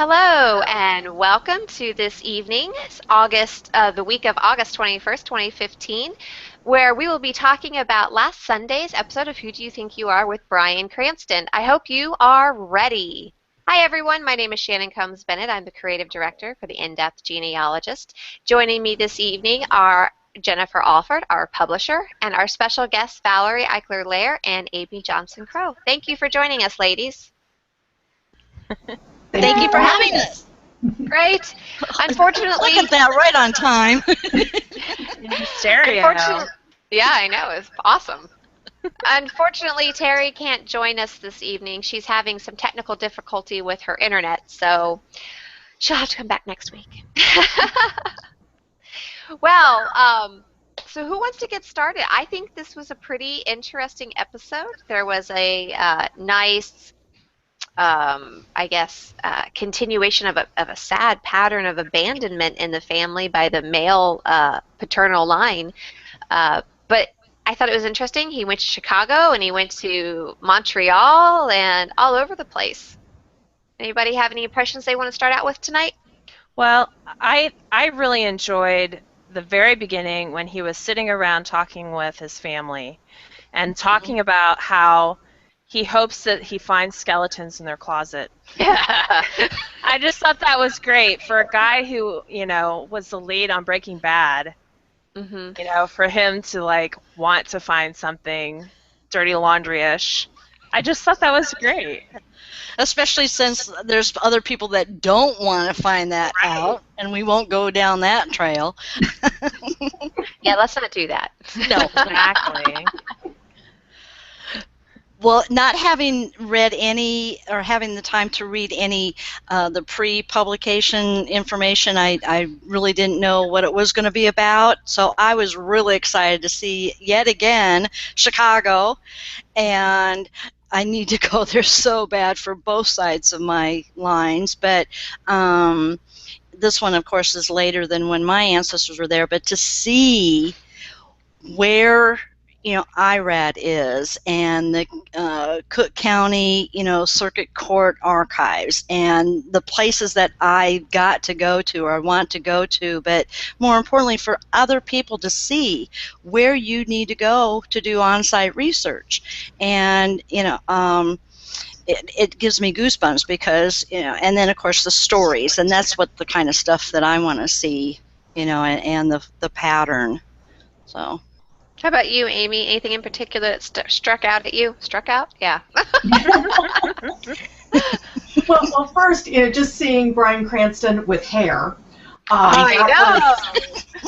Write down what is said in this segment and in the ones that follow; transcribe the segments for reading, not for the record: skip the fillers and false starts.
Hello and welcome to this evening's the week of August 21st, 2015, where we will be talking about last Sunday's episode of Who Do You Think You Are with Bryan Cranston. I hope you are ready. Hi everyone, my name is Shannon Combs Bennett. I'm the creative director for the In-Depth Genealogist. Joining me this evening are Jennifer Alford, our publisher, and our special guests Valerie Eichler-Lair and Amy Johnson-Crow. Thank you for joining us, ladies. Thank you for having us. Great. Unfortunately, Look at that, right on time. In stereo. Yeah, I know. It's awesome. Unfortunately, Terry can't join us this evening. She's having some technical difficulty with her internet, so she'll have to come back next week. Well, so who wants to get started? I think this was a pretty interesting episode. There was a nice continuation of a sad pattern of abandonment in the family by the male paternal line. But I thought it was interesting. He went to Chicago and he went to Montreal and all over the place. Anybody have any impressions they want to start out with tonight? Well, I really enjoyed the very beginning when he was sitting around talking with his family and talking about how he hopes that he finds skeletons in their closet. Yeah. I just thought that was great for a guy who, was the lead on Breaking Bad. Mm-hmm. For him to want to find something dirty laundry-ish. I just thought that was great. Especially since there's other people that don't want to find that out, and we won't go down that trail. Yeah, let's not do that. No. Exactly. Well, not having read any or having the time to read any the pre-publication information, I really didn't know what it was going to be about. So I was really excited to see yet again Chicago, and I need to go there so bad for both sides of my lines. But this one, of course, is later than when my ancestors were there. But to see where IRAD is, and the Cook County, Circuit Court archives, and the places that I got to go to or want to go to, but more importantly for other people to see where you need to go to do on-site research. And it gives me goosebumps because and then of course the stories, and that's what the kind of stuff that I want to see, and the pattern. So. How about you, Amy? Anything in particular that struck out at you? Struck out? Yeah. Well, first, just seeing Bryan Cranston with hair. I know.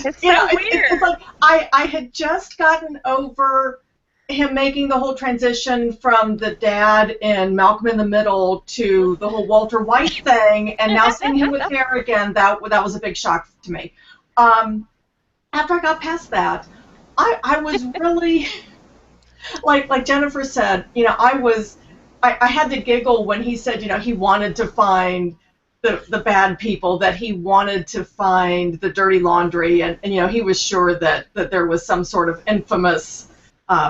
It's so weird. It's like I had just gotten over him making the whole transition from the dad in Malcolm in the Middle to the whole Walter White thing, and now seeing him with hair again, that was a big shock to me. After I got past that, I was really, like Jennifer said, I had to giggle when he said, he wanted to find the bad people, that he wanted to find the dirty laundry, and he was sure that there was some sort of infamous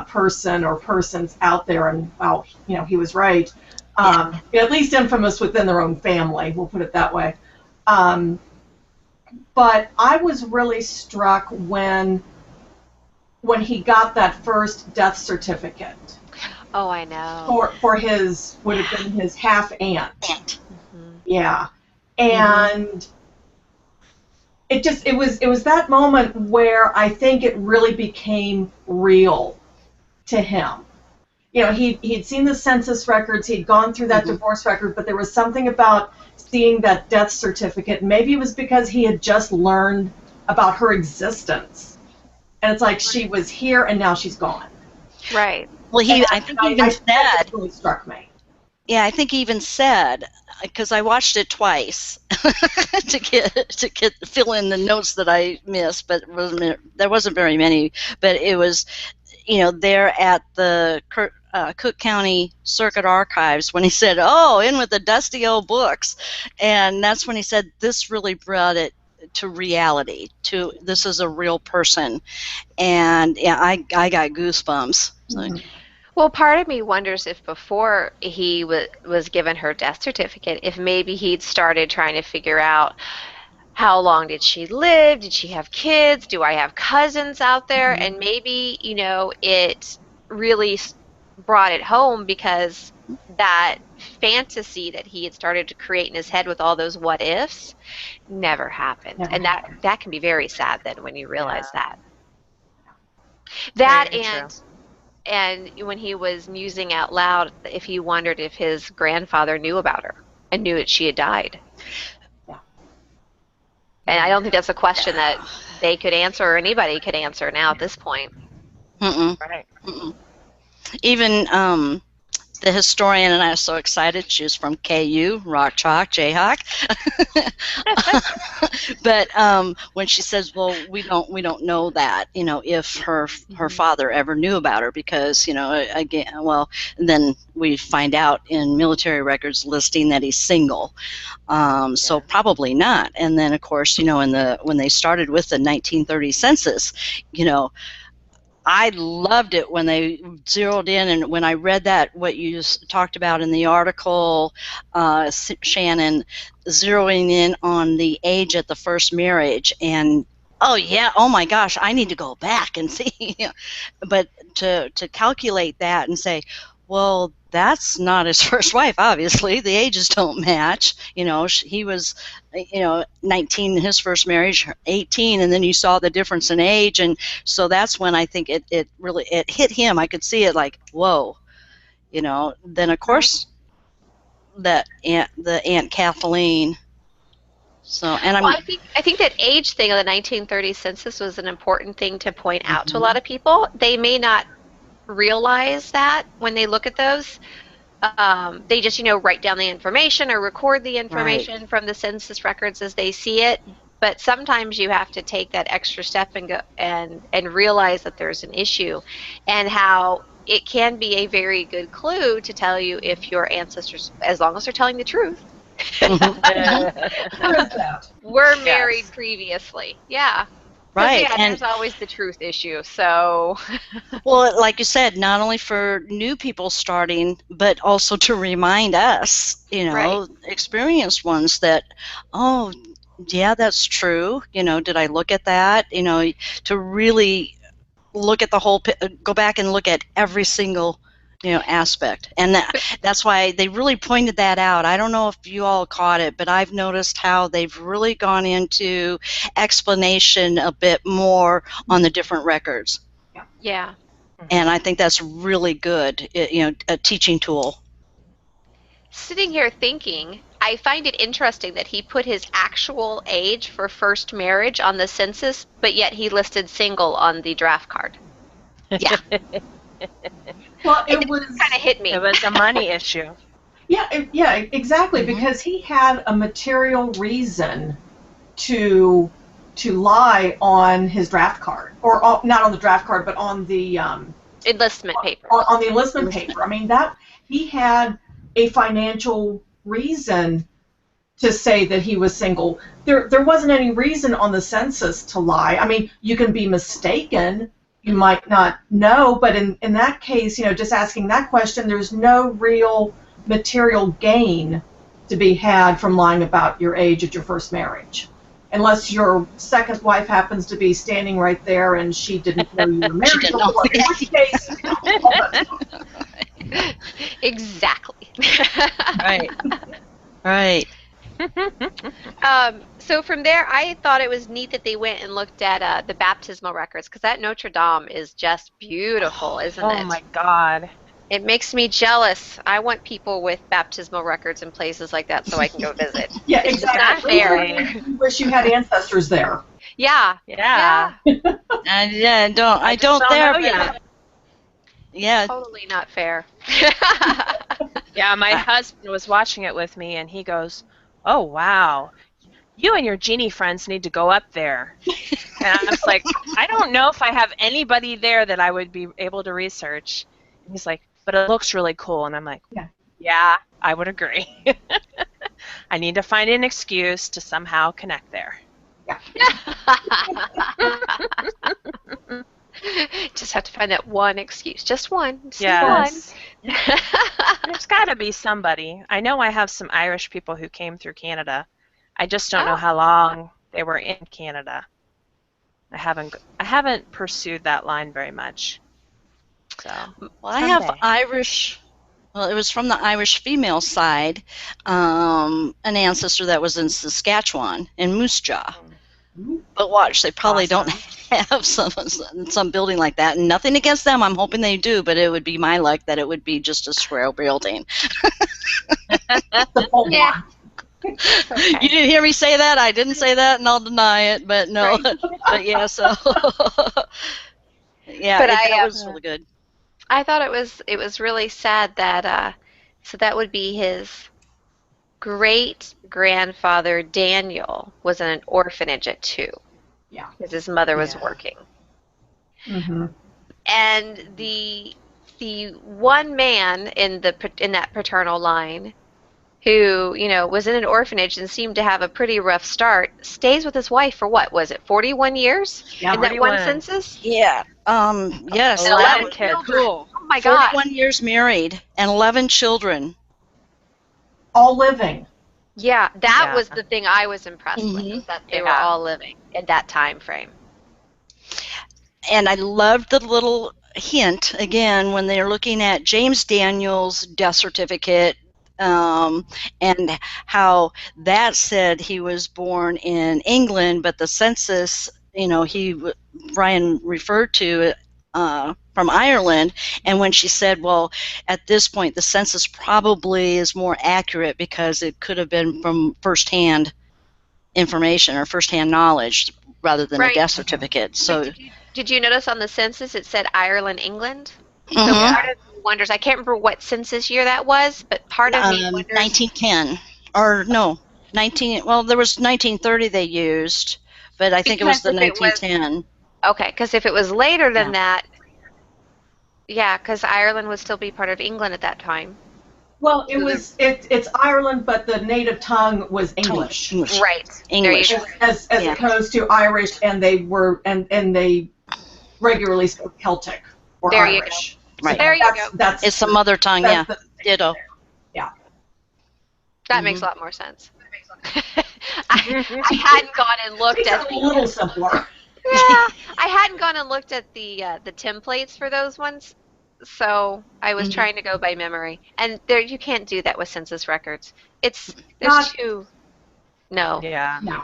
person or persons out there, and well, he was right. At least infamous within their own family, we'll put it that way. But I was really struck when he got that first death certificate. Oh, I know. For his, would have been his half aunt. Mm-hmm. Yeah. And it was that moment where I think it really became real to him. He'd seen the census records, he'd gone through that divorce record, but there was something about seeing that death certificate. Maybe it was because he had just learned about her existence. And it's like she was here and now she's gone. Right. Well, I think he even said. That really struck me. Yeah, I think he even said, because I watched it twice to fill in the notes that I missed, but there wasn't very many. But it was, there at the Cook County Circuit Archives when he said, "Oh, in with the dusty old books," and that's when he said this really brought it to reality, to this is a real person. And yeah, I got goosebumps. So. Well, part of me wonders if before he was given her death certificate, if maybe he'd started trying to figure out how long did she live? Did she have kids? Do I have cousins out there? Mhm. And maybe, it really brought it home because that fantasy that he had started to create in his head with all those what ifs never happened. Never And happened. that can be very sad then when you Yeah, realize that. That very true. and when he was musing out loud, if he wondered if his grandfather knew about her and knew that she had died. Yeah. And I don't think that's a question that they could answer or anybody could answer now at this point. Mm-mm. Right. Mm-mm. Even the historian, and I was so excited. She was from KU, Rock Chalk, Jayhawk. But when she says, "Well, we don't know that," if her father ever knew about her, because again, well, then we find out in military records listing that he's single. So Yeah. probably not. And then, of course, when they started with the 1930 census, I loved it when they zeroed in, and when I read that, what you talked about in the article, Shannon, zeroing in on the age at the first marriage, and oh yeah, oh my gosh, I need to go back and see. But to calculate that and say, well, that's not his first wife, obviously. The ages don't match. He was, 19 in his first marriage, 18, and then you saw the difference in age, and so that's when I think it really hit him. I could see it like, whoa, Then of course the Aunt Kathleen. So, and Well, I think that age thing of the 1930 census was an important thing to point out to a lot of people. They may not realize that when they look at those. They just, write down the information or record the right. information from the census records as they see it. But sometimes you have to take that extra step and go and realize that there's an issue, and how it can be a very good clue to tell you if your ancestors, as long as they're telling the truth, Where is that? were married Yes. previously. Yeah. 'Cause, Right, yeah, and there's always the truth issue. So, well, like you said, not only for new people starting, but also to remind us, right. experienced ones that, oh, yeah, that's true. Did I look at that? To really look at the whole, go back and look at every single, aspect. And that's why they really pointed that out. I don't know if you all caught it, but I've noticed how they've really gone into explanation a bit more on the different records. Yeah. And I think that's really good, a teaching tool. Sitting here thinking, I find it interesting that he put his actual age for first marriage on the census, but yet he listed single on the draft card. Yeah. Well, It it was kind of hit me. It was a money issue. yeah, exactly, because he had a material reason to lie on his draft card, or not on the draft card, but on the Enlistment paper. on the enlistment paper. I mean, that he had a financial reason to say that he was single. There wasn't any reason on the census to lie. I mean, you can be mistaken, you might not know, but in that case, just asking that question, there's no real material gain to be had from lying about your age at your first marriage. Unless your second wife happens to be standing right there and she didn't know you were married didn't know. before, in which case, all that stuff. Exactly. Right. Right. So from there, I thought it was neat that they went and looked at the baptismal records, because that Notre Dame is just beautiful, isn't Oh it? my God. It makes me jealous. I want people with baptismal records in places like that so I can go visit. Yeah, It's just exactly. not fair. You wish you had ancestors there. Yeah. Yeah. And yeah, I just don't don't there. know But yet. yeah. Totally not fair. Yeah, my husband was watching it with me, and he goes, "Oh, wow. You and your genie friends need to go up there." And I was like, "I don't know if I have anybody there that I would be able to research." And he's like, "But it looks really cool." And I'm like, Yeah. "Yeah, I would agree." I need to find an excuse to somehow connect there. Just have to find that one excuse. Just one. Just Yes. one. There's got to be somebody. I know I have some Irish people who came through Canada. I just don't know Oh. how long they were in Canada. I haven't pursued that line very much. So, Well, I have someday. Irish. Well, it was from the Irish female side, an ancestor that was in Saskatchewan, in Moose Jaw. But watch, they probably don't have some building like that. And nothing against them. I'm hoping they do, but it would be my luck that it would be just a square building. The whole Yeah. one. Okay. You didn't hear me say that. I didn't say that, and I'll deny it. But no, but yeah. So yeah, But that was really good. I thought it was really sad that so that would be his great grandfather Daniel was in an orphanage at 2. Yeah. Because his mother was Yeah. working. Mm-hmm. And the one man in that paternal line who, was in an orphanage and seemed to have a pretty rough start, stays with his wife for what was it, 41 years Yeah. in that one 41. census? Yeah. Yes. 11 kids. kids. Cool. Oh my God. 41 years married and 11 children. All living. Yeah, that Yeah. was the thing I was impressed with, Mhm. was that they were Yeah. all living in that time frame. And I loved the little hint again when they're looking at James Daniels' death certificate, and how that said he was born in England, but the census, Brian referred to it from Ireland, and when she said, well, at this point the census probably is more accurate because it could have been from firsthand information or firsthand knowledge rather than a Right. death certificate. So Did you notice on the census it said Ireland, England? So Mhm. part of me wonders, I can't remember what census year that was, but part of me wonders. 1910, or no, 19. Well, there was 1930 they used, but I think it was Because the if it was- 1910. Okay, because if it was later than Yeah. that, yeah, because Ireland would still be part of England at that time. Well, it's Ireland, but the native tongue was English. Right. English. There you As Yeah. opposed to Irish, and they regularly spoke Celtic or There you Irish. Right. There you go. That's It's the mother tongue, yeah. that's the- Ditto. That makes a lot more sense. I hadn't gone and looked Makes at it a little simpler. Yeah, I hadn't gone and looked at the templates for those ones, so I was Mhm. trying to go by memory. And there, you can't do that with census records. There's Not- too. No, Yeah. No.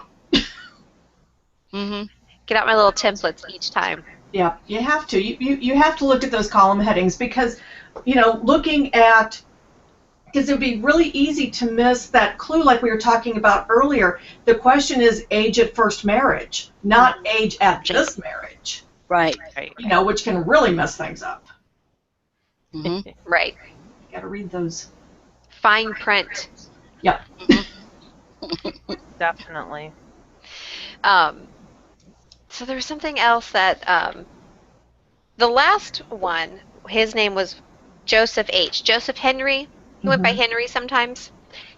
hmm get out my little templates each time. Yeah, you have to. You have to look at those column headings because, looking at, because it would be really easy to miss that clue like we were talking about earlier. The question is age at first marriage, not age at this marriage, Right. Right. which can really mess things up. hmm Right. You got to read those. Fine print. Yep. Definitely. So there was something else that the last one, his name was Joseph H. Joseph Henry. He went by Henry sometimes.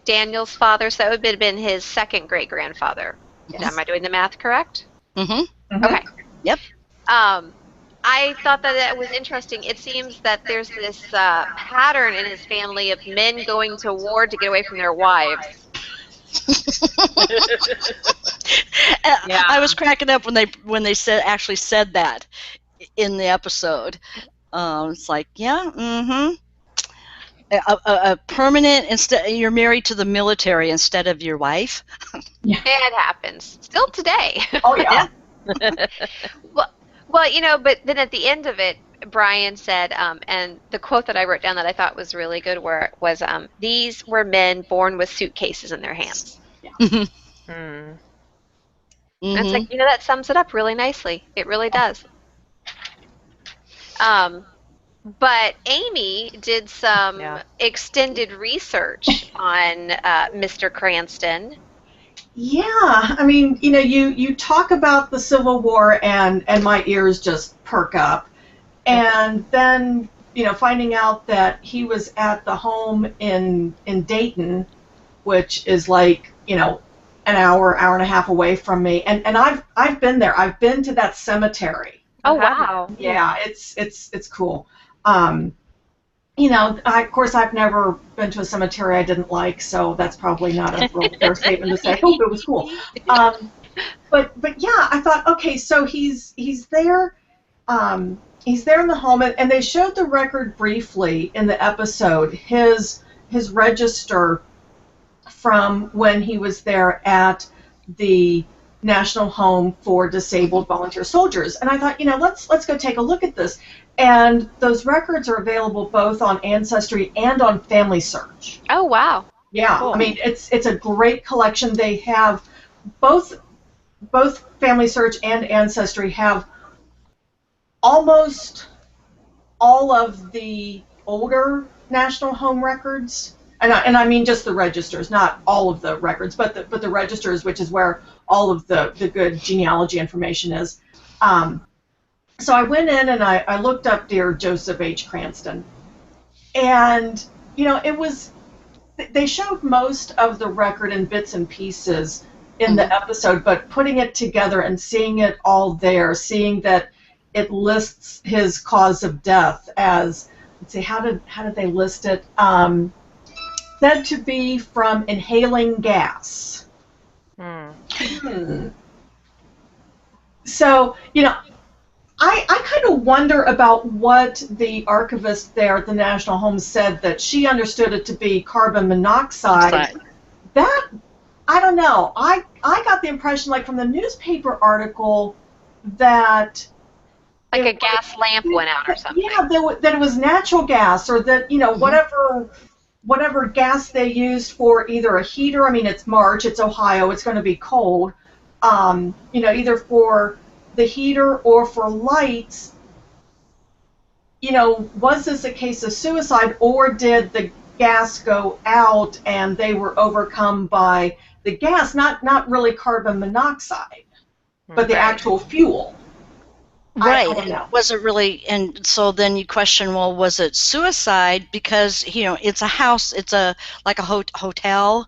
Daniel's father, so that would have been his second great grandfather. Yes. Am I doing the math correct? hmm Mhm. Okay. Yep. I thought that was interesting. It seems that there's this pattern in his family of men going to war to get away from their wives. Yeah. I was cracking up when they actually said that in the episode. It's like, yeah, a permanent, instead you're married to the military instead of your wife. It happens still today. Oh yeah. Well, but then at the end of it, Brian said, and the quote that I wrote down that I thought was really good was, these were men born with suitcases in their hands. hmm Hmm. And it's like, that sums it up really nicely. It really does. But Amy did some Yeah. extended research on Mr. Cranston. Yeah, I mean, you talk about the Civil War and my ears just perk up. And then, finding out that he was at the home in Dayton, which is like, an hour and a half away from me. And I've been there. I've been to that cemetery. Oh, have you? wow. Yeah, it's cool. Of course, I've never been to a cemetery I didn't like, so that's probably not a real fair statement to say, oh, it was cool. But yeah, I thought, okay, so he's there. He's there in the home, and they showed the record briefly in the episode. His register from when he was there at the National Home for Disabled Volunteer Soldiers, and I thought, let's go take a look at this. And those records are available both on Ancestry and on Family Search. Oh, wow. Yeah, Cool. I mean it's a great collection. They have both Family Search and Ancestry have almost all of the older National Home records, and I mean just the registers, not all of the records, but the registers, which is where all of the good genealogy information is. So I went in and I looked up dear Joseph H. Cranston, and they showed most of the record in bits and pieces in the episode, but putting it together and seeing it all there, seeing that it lists his cause of death as, let's see, how did they list it? Said to be from inhaling gas. So, I kind of wonder about what the archivist there at the National Home said, that she understood it to be carbon monoxide. That, I don't know. I got the impression, like from the newspaper article, that Like a gas lamp went out or something. Yeah, that it was natural gas, or that whatever gas they used for either a heater. I mean, it's March, it's Ohio, it's going to be cold. Either for the heater or for lights. Was this a case of suicide, or did the gas go out and they were overcome by the gas? Not really carbon monoxide, but the actual fuel. Right. I don't know. Was it really? And so then you question, well, was it suicide? Because it's a house, it's like a hotel,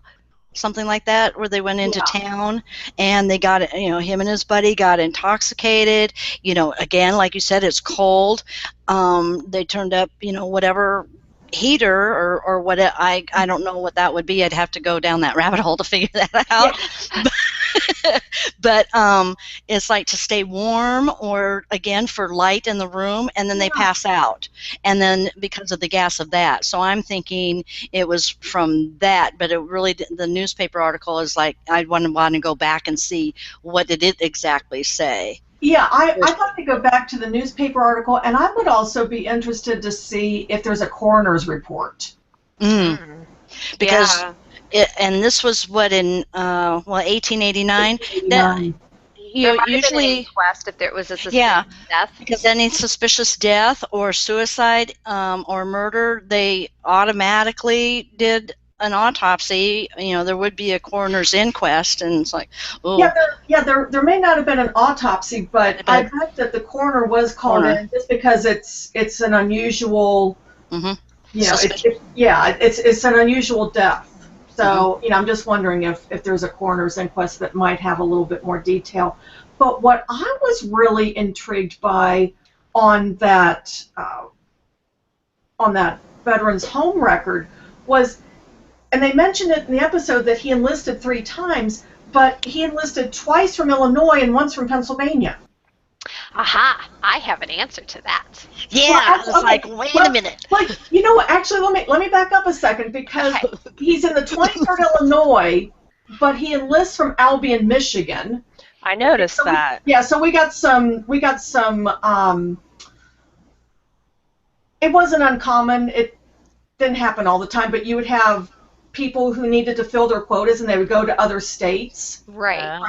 something like that, where they went into town and they got him and his buddy got intoxicated. Again, like you said, it's cold. They turned up whatever heater or what I don't know what that would be. I'd have to go down that rabbit hole to figure that out. Yeah. But it's like to stay warm, or again for light in the room, and then they pass out, and then because of the gas of that. So I'm thinking it was from that, but it really, the newspaper article is like, I want to go back and see what did it exactly say. Yeah, I'd like to go back to the newspaper article, and I would also be interested to see if there's a coroner's report. Because and this was what in 1889. That usually an inquest if there was a suspicious death. Because any suspicious death or suicide or murder, they automatically did an autopsy. There would be a coroner's inquest, and it's like, oh. There may not have been an autopsy, but I bet that the coroner was called in just because it's an unusual. It's an unusual death. So, I'm just wondering if there's a coroner's inquest that might have a little bit more detail. But what I was really intrigued by on that Veterans Home record was, and they mentioned it in the episode, that he enlisted 3 times, but he enlisted twice from Illinois and once from Pennsylvania. Aha! I have an answer to that. Yeah, wait a minute. Actually, let me back up a second, because he's in the 23rd Illinois, but he enlists from Albion, Michigan. I noticed that. So we got some. It wasn't uncommon. It didn't happen all the time, but you would have people who needed to fill their quotas, and they would go to other states, right?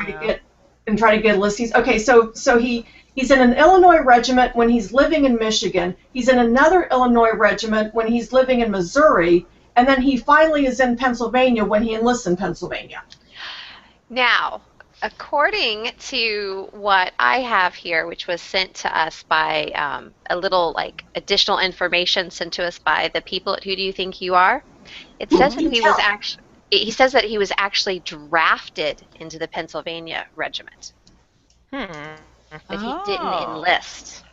Try to get listings. Okay, so he's in an Illinois regiment when he's living in Michigan. He's in another Illinois regiment when he's living in Missouri, and then he finally is in Pennsylvania when he enlists in Pennsylvania. Now, according to what I have here, which was sent to us by a little additional information sent to us by the people at Who Do You Think You Are, it says that he says that he was actually drafted into the Pennsylvania regiment. that he didn't Oh. enlist.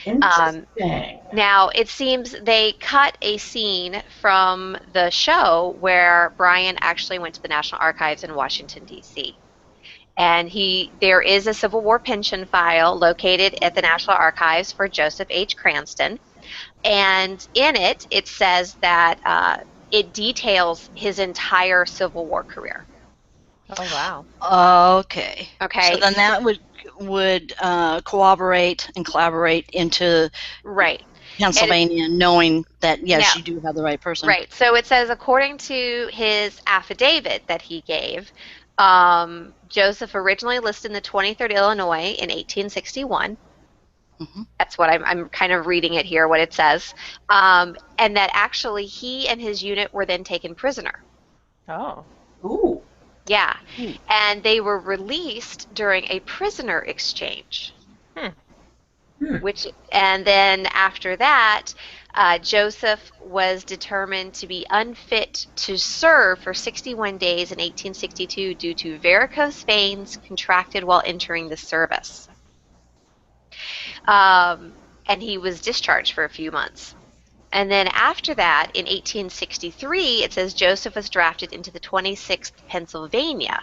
Interesting. Now, it seems they cut a scene from the show where Bryan actually went to the National Archives in Washington, D.C. And there is a Civil War pension file located at the National Archives for Joseph H. Cranston. And in it, it says that it details his entire Civil War career. Oh, wow. Okay. Okay. So then that would corroborate and collaborate into Right. Pennsylvania, knowing that, yes, No. you do have the right person. Right. So it says, according to his affidavit that he gave, Joseph originally enlisted in the 23rd Illinois in 1861. Mm-hmm. That's what I'm kind of reading it here, what it says. And that actually he and his unit were then taken prisoner. Oh. Ooh. Yeah. Hmm. And they were released during a prisoner exchange. And then after that, Joseph was determined to be unfit to serve for 61 days in 1862 due to varicose veins contracted while entering the service. And he was discharged for a few months. And then after that, in 1863, it says Joseph was drafted into the 26th Pennsylvania.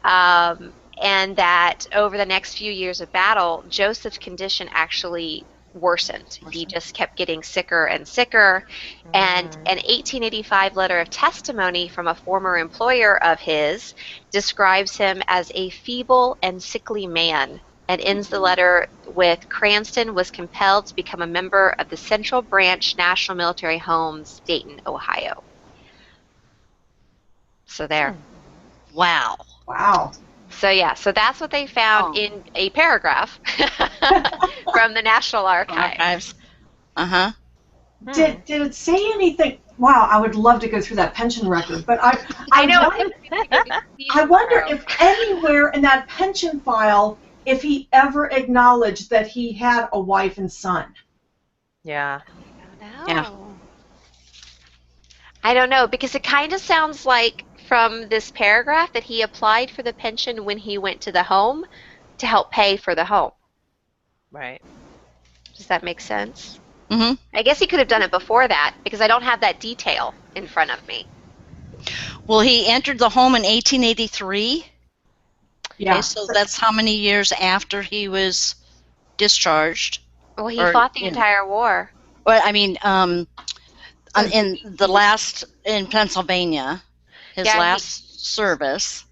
And that over the next few years of battle, Joseph's condition actually worsened. He just kept getting sicker and sicker. And an 1885 letter of testimony from a former employer of his describes him as a feeble and sickly man, and ends the letter with, Cranston was compelled to become a member of the Central Branch National Military Homes, Dayton, Ohio. So there. Wow. Wow. So yeah, so that's what they found in a paragraph from the National Archives. Uh-huh. Did it say anything? Wow, I would love to go through that pension record, but I know. I wonder if anywhere in that pension file, if he ever acknowledged that he had a wife and son. Yeah. Yeah. I don't know, because it kind of sounds like from this paragraph that he applied for the pension when he went to the home to help pay for the home. Right. Does that make sense? Mm-hmm. I guess he could have done it before that, because I don't have that detail in front of me. Well, he entered the home in 1883. Yeah. Okay, so that's how many years after he was discharged? Well, he fought the entire war. Well, I mean, in Pennsylvania, his last service.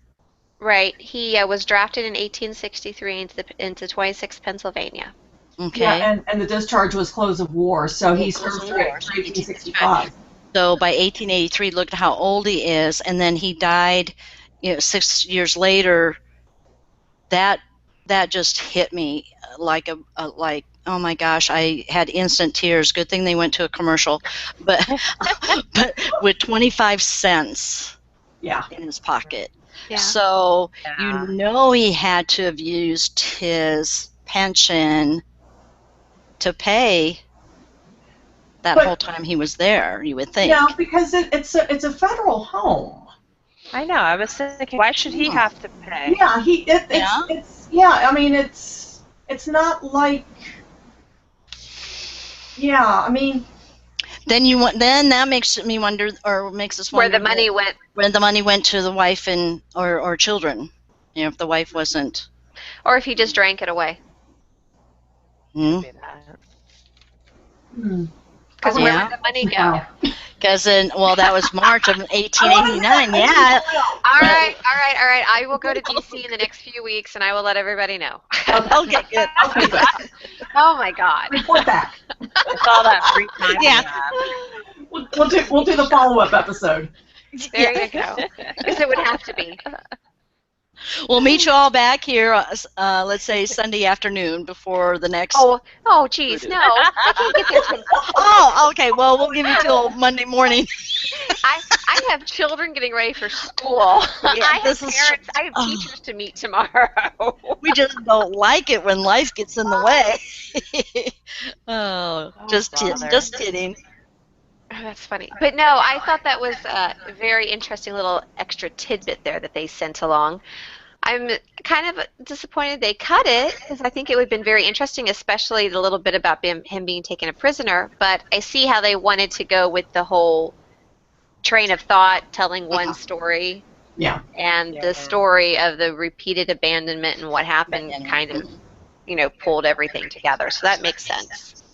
Right. He was drafted in 1863 into 26th Pennsylvania. Okay. Yeah, and the discharge was close of war, so he served through 1865. So by 1883, look at how old he is, and then he died, 6 years later. That just hit me like oh my gosh, I had instant tears. Good thing they went to a commercial, but with 25 cents in his pocket. Yeah. So he had to have used his pension to pay that whole time he was there, you would think. Yeah, because it's a federal home. I know. I was thinking, why should he have to pay? Yeah, I mean, it's not like. Yeah, I mean. Then that makes me wonder, or makes us wonder where the money went. Where the money went to the wife or children, if the wife wasn't. Or if he just drank it away. Because where did the money go? Because that was March of 1889. Yeah. All right. I will go to DC in the next few weeks, and I will let everybody know. Okay, good. Okay, good. Oh my God. Report back. It's all that free time. Yeah. We'll do the follow-up episode. There you go. Because it would have to be. We'll meet you all back here, let's say Sunday afternoon before the next. Oh, geez, no. I can't get there till. Oh, okay. Well, we'll give you till Monday morning. I have children getting ready for school. Yeah, I have parents. I have teachers to meet tomorrow. We just don't like it when life gets in the way. Just kidding. Oh, that's funny. But no, I thought that was a very interesting little extra tidbit there that they sent along. I'm kind of disappointed they cut it because I think it would have been very interesting, especially the little bit about him being taken a prisoner. But I see how they wanted to go with the whole train of thought, telling one story, Yeah. and Yeah. the story of the repeated abandonment and what happened kind of, pulled everything together. So that makes sense.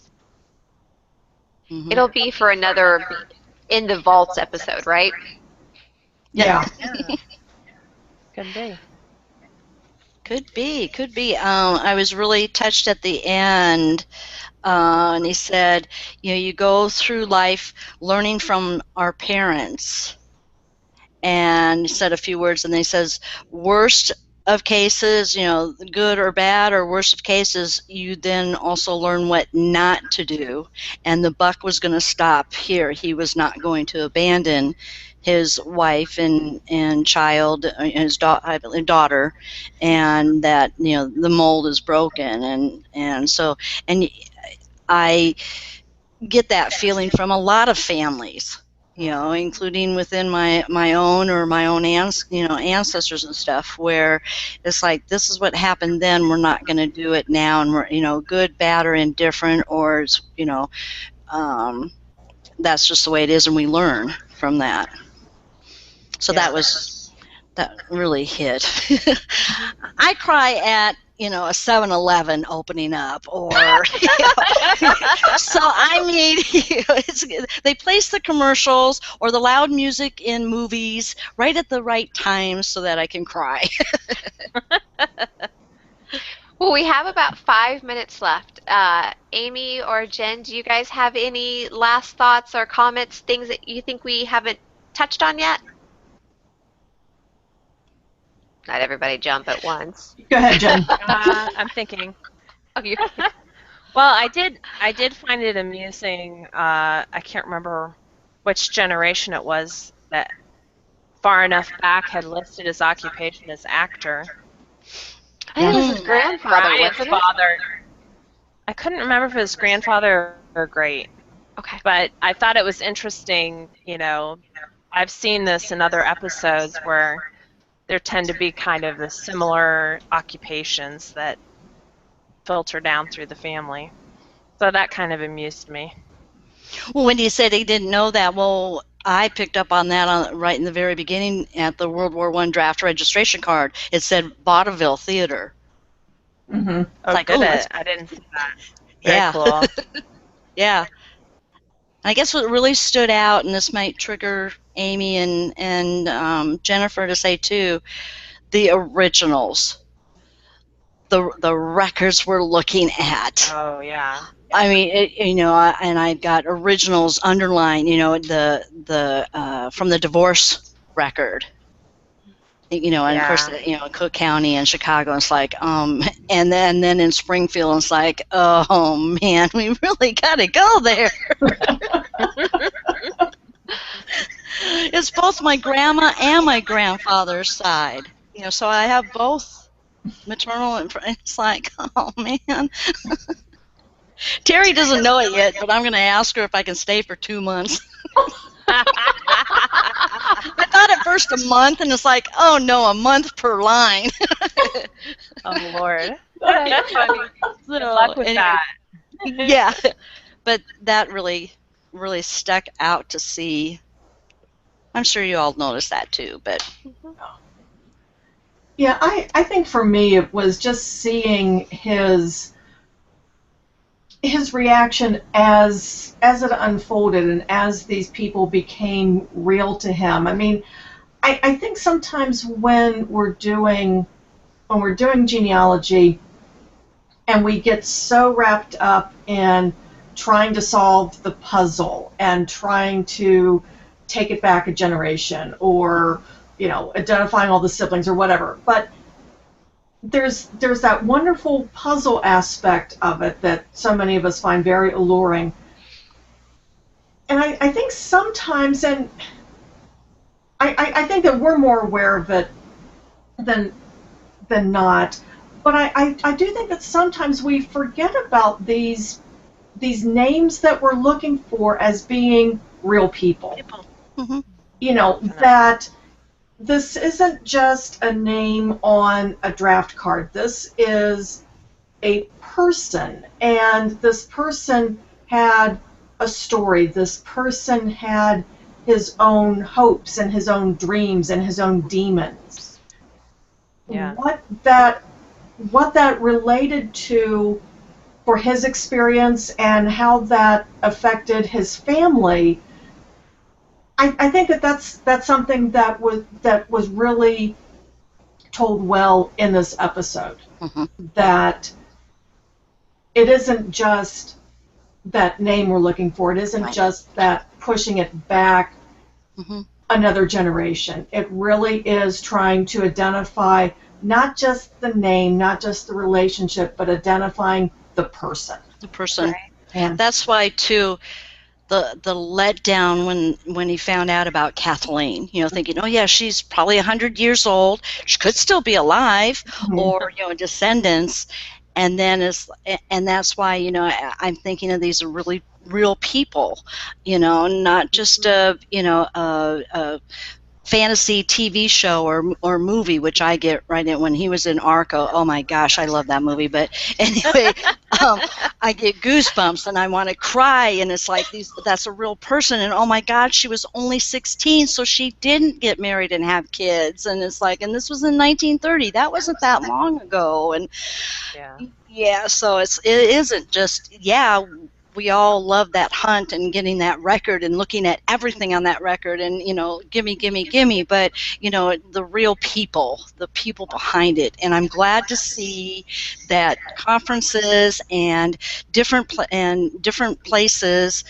Mhm. It'll be for another In the Vaults episode, right? Yeah. Yeah. Could be. Could be. I was really touched at the end, and he said, you go through life learning from our parents, and he said a few words, and then he says, worst of cases, good or bad, or worst of cases, you then also learn what not to do, and the buck was going to stop here. He was not going to abandon his wife and child, his daughter, and that the mold is broken, and so, and I get that feeling from a lot of families, including within my own or my own ancestors and stuff, where it's like, this is what happened then, we're not going to do it now, and we're good, bad, or indifferent, or it's that's just the way it is, and we learn from that. So Yeah. that really hit. I cry at a 7-Eleven opening up, or so I mean, they place the commercials or the loud music in movies right at the right time so that I can cry. Well, we have about 5 minutes left. Amy or Jen, do you guys have any last thoughts or comments, things that you think we haven't touched on yet? Not everybody jump at once. Go ahead, Jen. I'm thinking. Oh, you're Well, I did find it amusing. I can't remember which generation it was that far enough back had listed his occupation as actor. I think it was his grandfather, Bryan's wasn't it? father. I couldn't remember if it was grandfather or great, Okay. but I thought it was interesting. I've seen this in other episodes where there tend to be kind of the similar occupations that filter down through the family. So that kind of amused me. Well, when you said he didn't know that, well, I picked up on that right in the very beginning at the World War I draft registration card. It said Vaudeville Theater. Mm-hmm. Oh, like, did oh, it? I didn't see that. Very Yeah. cool. Yeah. I guess what really stood out, and this might trigger Amy and Jennifer to say too, the originals, the records we're looking at. Oh, yeah. I mean, and I've got originals underlined, the from the divorce record. And of course, Cook County and Chicago, it's like, and then in Springfield, it's like, oh man, we really got to go there. It's both my grandma and my grandfather's side, so I have both maternal and it's like, oh man. Terry doesn't know it yet, but I'm going to ask her if I can stay for 2 months. I thought at first a month, and it's like, oh no, a month per line. Oh, Lord. That's funny. Good luck with that. Yeah, but that really stuck out to see. I'm sure you all noticed that too, but. Yeah, I think for me it was just seeing his reaction as it unfolded and as these people became real to him. I mean, I think sometimes when we're doing genealogy and we get so wrapped up in trying to solve the puzzle and trying to take it back a generation, or identifying all the siblings or whatever, but there's that wonderful puzzle aspect of it that so many of us find very alluring. And I think sometimes, and I think that we're more aware of it than not, but I do think that sometimes we forget about these names that we're looking for as being real people. Mm-hmm. That this isn't just a name on a draft card. This is a person, and this person had a story. This person had his own hopes and his own dreams and his own demons. Yeah. What that related to for his experience and how that affected his family, I think that's something that was really told well in this episode. Mm-hmm. That it isn't just that name we're looking for. It isn't just that pushing it back another generation. It really is trying to identify not just the name, not just the relationship, but identifying the person. The person. Right. And that's why, too, the letdown when he found out about Kathleen, thinking, oh yeah, she's probably 100 years old, she could still be alive, or descendants, and then that's why I'm thinking of these are really real people, not just a fantasy TV show or movie, which I get right in when he was in Arco. Oh my gosh, I love that movie. But anyway, I get goosebumps and I want to cry. And it's like that's a real person. And oh my God, she was only 16, so she didn't get married and have kids. And it's like, and this was in 1930. That wasn't that long ago. And so it isn't just we all love that hunt and getting that record and looking at everything on that record and, gimme, but, the real people, the people behind it. And I'm glad to see that conferences and different places,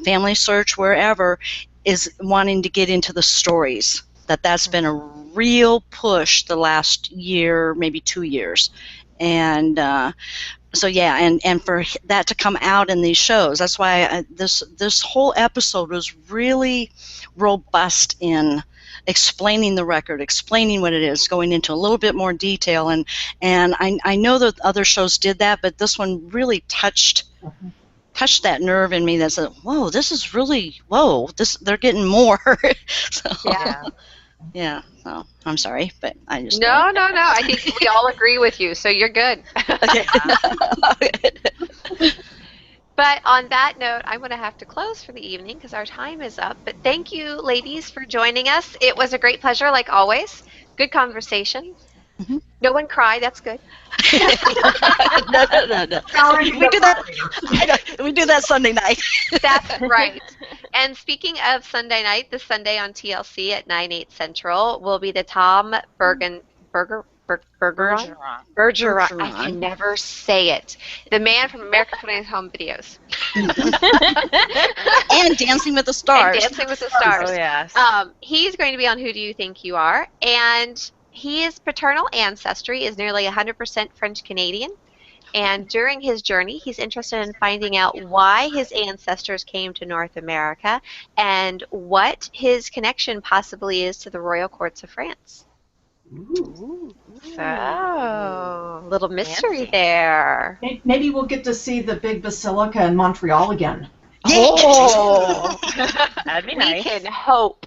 Family Search, wherever, is wanting to get into the stories. That's been a real push the last year, maybe 2 years. And, so and for that to come out in these shows, that's why this whole episode was really robust in explaining the record, explaining what it is, going into a little bit more detail, and I know that other shows did that, but this one really touched that nerve in me that said, whoa, this is really they're getting more. So, so I'm sorry, but I just No. I think we all agree with you, so you're good. Okay. But on that note, I'm going to have to close for the evening because our time is up. But thank you, ladies, for joining us. It was a great pleasure, like always. Good conversation. Mm-hmm. No one cried. That's good. No. We do that Sunday night. That's right. And speaking of Sunday night, this Sunday on TLC at 9/8 Central will be the Tom Bergeron. I can never say it. The man from American Funniest Home Videos. And Dancing with the Stars. Oh, yes. He's going to be on Who Do You Think You Are? And his paternal ancestry is nearly 100% French-Canadian. And during his journey, he's interested in finding out why his ancestors came to North America and what his connection possibly is to the royal courts of France. Ooh. So, little mystery there. Maybe we'll get to see the big basilica in Montreal again. Oh, that'd be nice. We can hope.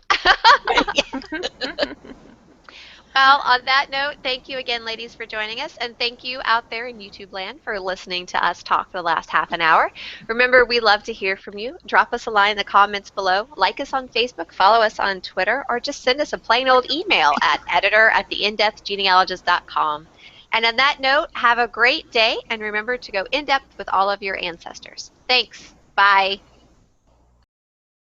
Well, on that note, thank you again, ladies, for joining us, and thank you out there in YouTube land for listening to us talk for the last half an hour. Remember, we love to hear from you. Drop us a line in the comments below, like us on Facebook, follow us on Twitter, or just send us a plain old email at editor@theinDepthGenealogist.com. And on that note, have a great day, and remember to go in depth with all of your ancestors. Thanks. Bye.